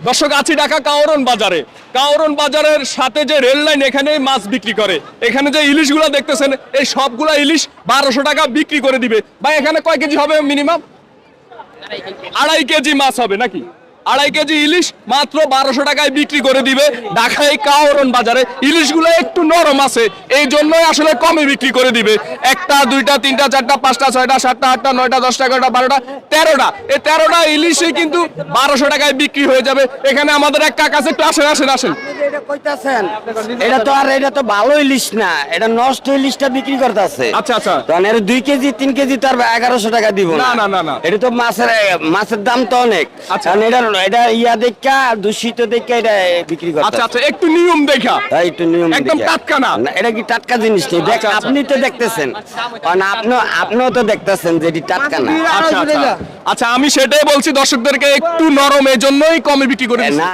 দর্শক আছি ঢাকা কাওরন বাজারে। কাওরন বাজারের সাথে যে রেল লাইন, এখানে মাছ বিক্রি করে। এখানে যে ইলিশগুলো দেখতেছেন, এই সবগুলা ইলিশ 1200 টাকা বিক্রি করে দিবে। ভাই এখানে কয় কেজি হবে মিনিমাম? 2.5 কেজি মাছ হবে নাকি? 2.5 কেজি ইলিশ মাত্র 1200 টাকায় বিক্রি করে দিবে ঢাকায় কাওরন বাজারে। ইলিশগুলো একটু নরম আছে, এই জন্যই আসলে কমে বিক্রি করে দিবে। 1টা 2টা 3টা 4টা 5টা 6টা 7টা 8টা 9টা 10টা 11টা 12টা 13টা, এই 13টা ইলিশে কিন্তু 1200 টাকায় বিক্রি হয়ে যাবে। এখানে আমাদের এক কাকা আছে, একটু আসেন আসেন আসেন। এটা কইতাছেন এটা তো ভালো ইলিশ না, এটা নষ্ট ইলিশটা বিক্রি করতেছে। আচ্ছা আচ্ছা, তখন এর 2 কেজি 3 কেজি তো আর 1100 টাকা দিব না না না না, এটা তো মাছের দাম তো অনেক। আচ্ছা। কারণ এটা ইয়া দেখা দূষিত দেখা এটা বিক্রি করতে। আচ্ছা আচ্ছা, একটু নিয়ম দেখা, একটু নিয়ম একদম দেখা। টাটকা না। না, এটা কি টাটকা জিনিস নেই? আচ্ছা, আচ্ছা। আপনি তো দেখতেছেন, কারণ আপনিও তো দেখতেছেন যে এটি টাটকা না। আচ্ছা আচ্ছা, আচ্ছা আমি সেটাই বলছি দর্শকদেরকে, একটু নরম, এই জন্যই কমে বিক্রি করে দিচ্ছি। না